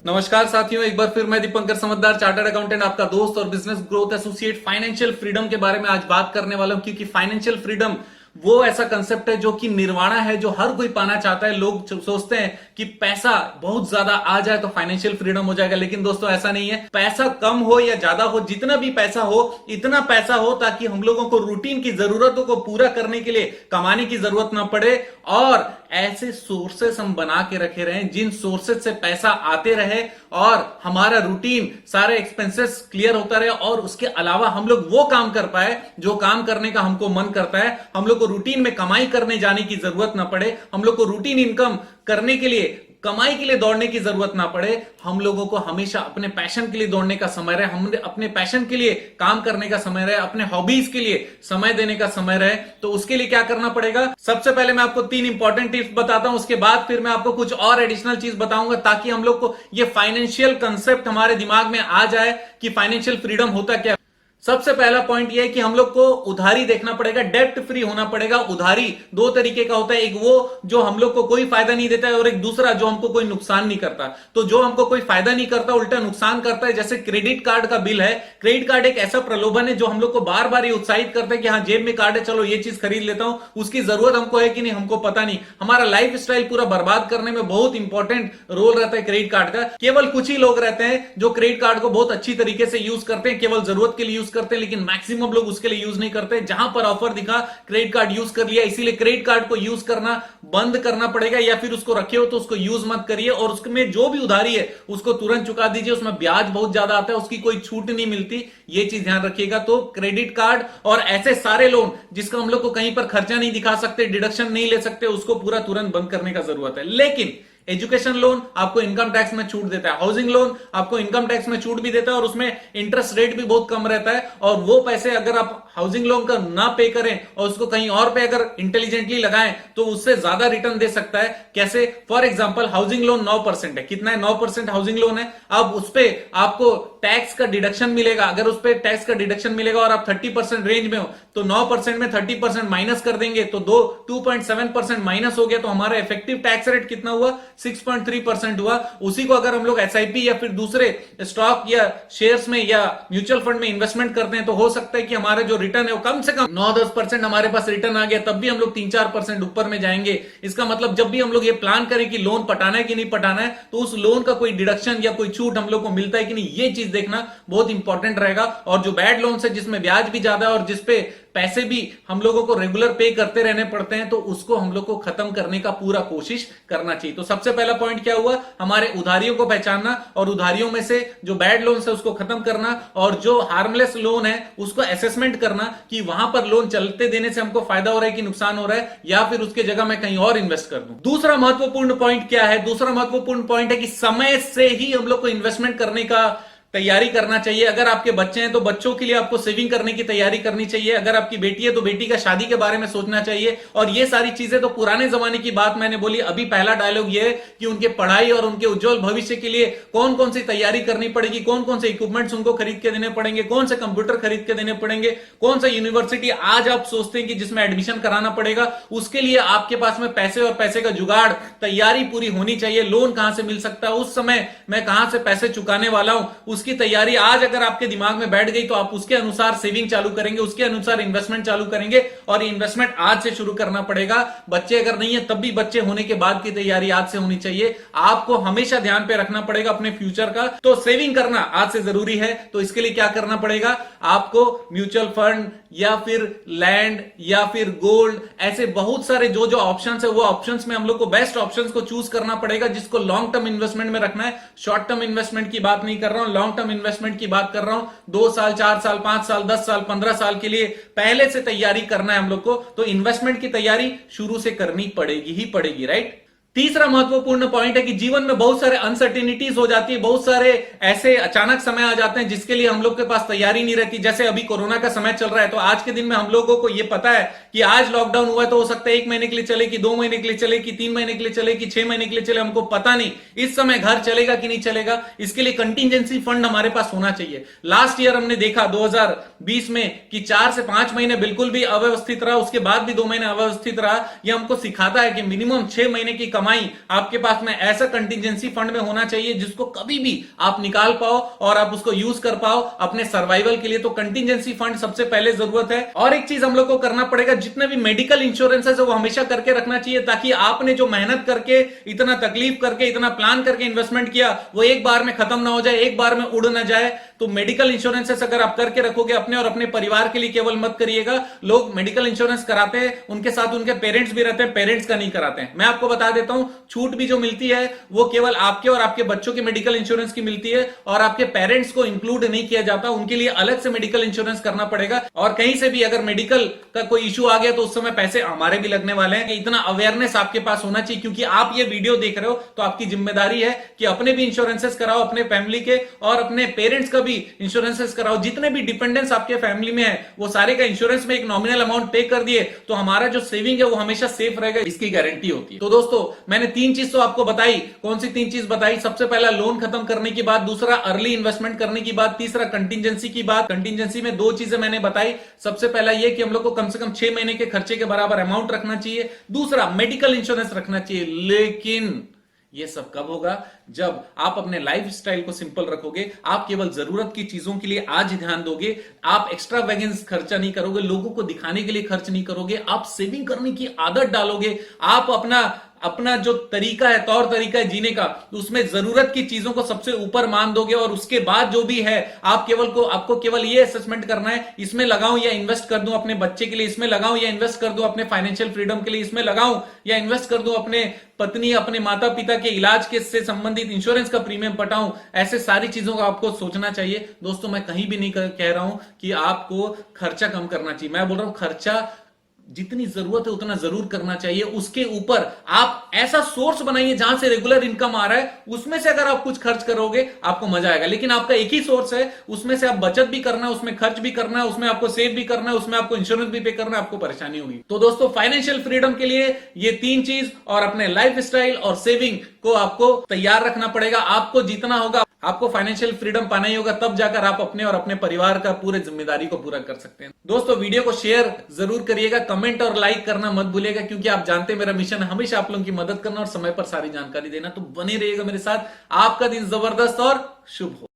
नमस्कार साथियों, एक बार फिर मैं दीपंकर समझदार चार्टर्ड अकाउंटेंट, आपका दोस्त और business growth associate financial freedom के बारे में आज बात करने वाला हूं। क्योंकि फाइनेंशियल फ्रीडम वो ऐसा कंसेप्ट है जो कि निर्वाणा है, जो हर कोई पाना चाहता है। लोग सोचते हैं कि पैसा बहुत ज्यादा आ जाए तो फाइनेंशियल फ्रीडम हो जाएगा, लेकिन दोस्तों ऐसा नहीं है। पैसा कम हो या ज्यादा हो, जितना भी पैसा हो इतना पैसा हो ताकि हम लोगों को रूटीन की जरूरतों को पूरा करने के लिए कमाने की जरूरत ना पड़े, और ऐसे सोर्सेस हम बना के रखे रहे जिन सोर्सेस से पैसा आते रहे और हमारा रूटीन सारे एक्सपेंसेस क्लियर होता रहे, और उसके अलावा हम लोग वो काम कर पाए जो काम करने का हमको मन करता है। हम लोग को रूटीन में कमाई करने जाने की जरूरत ना पड़े, हम लोग को रूटीन इनकम करने के लिए कमाई के लिए दौड़ने की जरूरत ना पड़े। हम लोगों को हमेशा अपने पैशन के लिए दौड़ने का समय रहे, हम अपने पैशन के लिए काम करने का समय रहे, अपने हॉबीज के लिए समय देने का समय रहे। तो उसके लिए क्या करना पड़ेगा? सबसे पहले मैं आपको 3 इंपॉर्टेंट टिप्स बताता हूं, उसके बाद फिर मैं आपको कुछ और एडिशनल चीज बताऊंगा ताकि हम लोग को ये फाइनेंशियल कंसेप्ट हमारे दिमाग में आ जाए कि फाइनेंशियल फ्रीडम होता क्या। सबसे पहला पॉइंट यह है कि हम लोग को उधारी देखना पड़ेगा, डेप्ट फ्री होना पड़ेगा। उधारी दो तरीके का होता है, एक वो जो हम लोग को कोई फायदा नहीं देता है और एक दूसरा जो हमको कोई नुकसान नहीं करता। तो जो हमको कोई फायदा नहीं करता उल्टा नुकसान करता है, जैसे क्रेडिट कार्ड का बिल है। क्रेडिट कार्ड एक ऐसा प्रलोभन है जो हम लोग को बार बार ये उत्साहित करता है कि हाँ जेब में कार्ड है, चलो ये चीज खरीद लेता हूं। उसकी जरूरत हमको है कि नहीं हमको पता नहीं। हमारा लाइफ स्टाइल पूरा बर्बाद करने में बहुत इंपॉर्टेंट रोल रहता है क्रेडिट कार्ड का। केवल कुछ ही लोग रहते हैं जो क्रेडिट कार्ड को बहुत अच्छी तरीके से यूज करते हैं, केवल जरूरत के लिए यूज करते हैं, लेकिन मैक्सिमम लोग उसके लिए यूज नहीं करते। जहां पर ऑफर दिखा क्रेडिट कार्ड यूज कर लिया। इसीलिए क्रेडिट कार्ड को यूज करना बंद करना पड़ेगा, या फिर उसको रखे हो तो उसको यूज मत करिए। और उसमें जो भी उधारी है उसको तुरंत चुका दीजिए, उसमें ब्याज बहुत ज्यादा आता है, उसकी कोई छूट नहीं मिलती, ये चीज ध्यान रखिएगा। तो क्रेडिट कार्ड और ऐसे सारे लोन जिसका हम लोग को कहीं पर खर्चा नहीं दिखा सकते, डिडक्शन नहीं ले सकते, उसको पूरा तुरंत बंद करने का जरूरत है। लेकिन एजुकेशन लोन आपको इनकम टैक्स में छूट देता है, हाउसिंग लोन आपको इनकम टैक्स में छूट भी देता है और उसमें इंटरेस्ट रेट भी बहुत कम रहता है। और वो पैसे अगर आप हाउसिंग लोन का ना पे करें और उसको कहीं और पे अगर इंटेलिजेंटली लगाएं तो उससे ज्यादा रिटर्न दे सकता है। कैसे? फॉर एग्जांपल हाउसिंग लोन 9% है। कितना है? 9% हाउसिंग लोन है। अब उस पे आपको टैक्स का डिडक्शन मिलेगा। अगर उस पे टैक्स का डिडक्शन मिलेगा और आप 30% रेंज में हो तो 9% में 30% माइनस कर देंगे तो 2.7% माइनस हो गया। तो हमारा इफेक्टिव टैक्स रेट कितना हुआ? 6.3% हुआ। उसी को अगर हम लोग एसआईपी या फिर दूसरे स्टॉक या शेयर्स में या म्यूचुअल फंड में इन्वेस्टमेंट करते हैं तो हो सकता है कि हमारा जो रिटर्न है वो कम से कम 9-10% हमारे पास रिटर्न आ गया, तब भी हम लोग 3-4% ऊपर में जाएंगे। इसका मतलब जब भी हम लोग ये प्लान करें कि लोन पटाना है कि नहीं पटाना है, तो उस लोन का कोई डिडक्शन या कोई छूट हम लोग को मिलता है कि नहीं, ये चीज देखना बहुत इंपॉर्टेंट रहेगा। और जो बैड लोन है जिसमें ब्याज भी ज्यादा है और जिसपे पैसे भी हम लोगों को रेगुलर पे करते रहने पड़ते हैं, तो उसको हम लोग को खत्म करने का पूरा कोशिश करना चाहिए। तो सबसे पहला पॉइंट क्या हुआ? हमारे उधारियों को पहचानना और उधारियों में से जो बैड लोन है उसको खत्म करना, और जो हार्मलेस लोन है उसको असेसमेंट करना कि वहां पर लोन चलते देने से हमको फायदा हो रहा है कि नुकसान हो रहा है, या फिर उसके जगह मैं कहीं और इन्वेस्ट कर दूं। दूसरा महत्वपूर्ण पॉइंट क्या है? दूसरा महत्वपूर्ण पॉइंट है कि समय से ही हम लोग को इन्वेस्टमेंट करने का तैयारी करना चाहिए। अगर आपके बच्चे हैं तो बच्चों के लिए आपको सेविंग करने की तैयारी करनी चाहिए। अगर आपकी बेटी है तो बेटी का शादी के बारे में सोचना चाहिए। और ये सारी चीजें तो पुराने जमाने की बात मैंने बोली। अभी पहला डायलॉग ये है कि उनके पढ़ाई और उनके उज्जवल भविष्य के लिए कौन कौन सी तैयारी करनी पड़ेगी, कौन कौन से इक्विपमेंट्स उनको खरीद के देने पड़ेंगे, कौन से कंप्यूटर खरीद के देने पड़ेंगे, कौन सा यूनिवर्सिटी आज आप सोचते हैं कि जिसमें एडमिशन कराना पड़ेगा, उसके लिए आपके पास में पैसे और पैसे का जुगाड़ तैयारी पूरी होनी चाहिए। लोन कहां से मिल सकता है, उस समय मैं कहां से पैसे चुकाने वाला हूं, उसकी तैयारी आज अगर आपके दिमाग में बैठ गई तो आप उसके अनुसार सेविंग चालू करेंगे, उसके अनुसार इन्वेस्टमेंट चालू करेंगे। और इन्वेस्टमेंट आज से शुरू करना पड़ेगा। बच्चे अगर नहीं है तब भी बच्चे होने के बाद की तैयारी आज से होनी चाहिए। आपको हमेशा ध्यान पे रखना पड़ेगा अपने फ्यूचर का। तो सेविंग करना आज से जरूरी है। तो इसके लिए क्या करना पड़ेगा? आपको म्यूचुअल फंड या फिर लैंड या फिर गोल्ड, ऐसे बहुत सारे जो जो ऑप्शंस है वो ऑप्शंस में हम लोग को बेस्ट ऑप्शंस को चूज करना पड़ेगा, जिसको लॉन्ग टर्म इन्वेस्टमेंट में रखना है। शॉर्ट टर्म इन्वेस्टमेंट की बात नहीं कर रहा हूं, लॉन्ग टर्म इन्वेस्टमेंट की बात कर रहा हूं। 2 साल, 4 साल, 5 साल, 10 साल, 15 साल के लिए पहले से तैयारी करना है हम लोग को। तो इन्वेस्टमेंट की तैयारी शुरू से करनी पड़ेगी ही पड़ेगी, राइट? तीसरा महत्वपूर्ण पॉइंट है कि जीवन में बहुत सारे अनसर्टेनिटीज हो जाती है, बहुत सारे ऐसे अचानक समय आ जाते हैं जिसके लिए हम लोग के पास तैयारी नहीं रहती। जैसे अभी कोरोना का समय चल रहा है, तो आज के दिन में हम लोगों को यह पता है कि आज लॉकडाउन हुआ है, तो हो सकता है 1 महीने के लिए चले कि 2 महीने के लिए चले कि 3 महीने के लिए चले कि 6 महीने के लिए चले, हमको पता नहीं। इस समय घर चलेगा कि नहीं चलेगा, इसके लिए कंटीजेंसी फंड हमारे पास होना चाहिए। लास्ट ईयर हमने देखा 2020 में कि 4 से 5 महीने बिल्कुल भी अव्यवस्थित रहा, उसके बाद भी 2 महीने अव्यवस्थित रहा। यह हमको सिखाता है कि मिनिमम 6 महीने की कमाई कमाई आपके पास में ऐसा कंटिजेंसी फंड में होना चाहिए जिसको कभी भी आप निकाल पाओ और आप उसको यूज कर पाओ अपने सर्वाइवल के लिए। तो कंटिजेंसी फंड सबसे पहले जरूरत है। और एक चीज हम लोग को करना पड़ेगा, जितने भी मेडिकल इंश्योरेंस है वो हमेशा करके रखना चाहिए, ताकि आपने जो मेहनत करके, इतना तकलीफ करके, इतना प्लान करके इन्वेस्टमेंट किया वो एक बार में खत्म ना हो जाए, एक बार में उड़ ना जाए। तो मेडिकल इंश्योरेंस अगर आप करके रखोगे अपने और अपने परिवार के लिए, केवल मत करिएगा। लोग मेडिकल इंश्योरेंस कराते हैं, उनके साथ उनके पेरेंट्स भी रहते हैं, पेरेंट्स का नहीं कराते हैं। मैं आपको बता देता हूं, छूट भी जो मिलती है वो केवल आपके और आपके बच्चों के मेडिकल इंश्योरेंस की मिलती है, और आपके पेरेंट्स को इंक्लूड नहीं किया जाता, उनके लिए अलग से मेडिकल इंश्योरेंस करना पड़ेगा। और कहीं से भी अगर मेडिकल का कोई इशू आ गया तो उस समय पैसे हमारे भी लगने वाले हैं। इतना अवेयरनेस आपके पास होना चाहिए, क्योंकि आप ये वीडियो देख रहे हो तो आपकी जिम्मेदारी है कि अपने भी इंश्योरेंसेस कराओ, अपने फैमिली के और अपने पेरेंट्स का भी इंश्योरेंसेस कराओ। जितने भी डिपेंडेंस आपके फैमिली में है वो सारे का इंश्योरेंस में एक नॉमिनल अमाउंट पे कर दिए तो हमारा जो सेविंग है वो हमेशा सेफ रहेगा, इसकी गारंटी होती है। तो दोस्तों मैंने 3 चीज तो आपको बताई। कौन सी 3 चीज बताई? सबसे पहला लोन खत्म करने की बात, दूसरा अर्ली इन्वेस्टमेंट करने की बात, तीसरा कंटिजेंसी की बात। कंटिजेंसी में 2 चीजें मैंने बताई। सबसे पहला यह कि हम लोग को कम से कम 6 महीने के खर्चे के बराबर अमाउंट रखना चाहिए, दूसरा मेडिकल इंश्योरेंस रखना चाहिए। लेकिन ये सब कब होगा? जब आप अपने लाइफ स्टाइल को सिंपल रखोगे, आप केवल जरूरत की चीजों के लिए आज ध्यान दोगे, आप एक्स्ट्रा वैगन्स खर्चा नहीं करोगे, लोगों को दिखाने के लिए खर्च नहीं करोगे, आप सेविंग करने की आदत डालोगे, आप अपना जो तरीका है, तौर तरीका है जीने का, उसमें जरूरत की चीजों को सबसे ऊपर मान दोगे, और उसके बाद जो भी है आपको केवल ये असेसमेंट करना है, इसमें लगाऊं या इन्वेस्ट कर दूं अपने बच्चे के लिए, इसमें लगाऊं या इन्वेस्ट कर दूं अपने फाइनेंशियल फ्रीडम के लिए, इसमें लगाऊं या इन्वेस्ट कर दूं अपने पत्नी, अपने माता पिता के इलाज के से संबंधित इंश्योरेंस का प्रीमियम पटाऊं। ऐसे सारी चीजों का आपको सोचना चाहिए। दोस्तों मैं कहीं भी नहीं कह रहा हूं कि आपको खर्चा कम करना चाहिए, मैं बोल रहा हूं खर्चा जितनी जरूरत है उतना जरूर करना चाहिए। उसके ऊपर आप ऐसा सोर्स बनाइए जहां से रेगुलर इनकम आ रहा है, उसमें से अगर आप कुछ खर्च करोगे आपको मजा आएगा। लेकिन आपका एक ही सोर्स है, उसमें से आप बचत भी करना है, उसमें खर्च भी करना है, उसमें आपको सेव भी करना है, उसमें आपको इंश्योरेंस भी पे करना है, आपको परेशानी होगी। तो दोस्तों फाइनेंशियल फ्रीडम के लिए ये 3 चीज और अपने लाइफ स्टाइल और सेविंग को आपको तैयार रखना पड़ेगा। आपको जीतना होगा, आपको फाइनेंशियल फ्रीडम पाना ही होगा, तब जाकर आप अपने और अपने परिवार का पूरे जिम्मेदारी को पूरा कर सकते हैं। दोस्तों वीडियो को शेयर जरूर करिएगा, कमेंट और लाइक करना मत भूलिएगा, क्योंकि आप जानते हैं मेरा मिशन है हमेशा आप लोगों की मदद करना और समय पर सारी जानकारी देना। तो बने रहिएगा मेरे साथ। आपका दिन जबरदस्त और शुभ हो।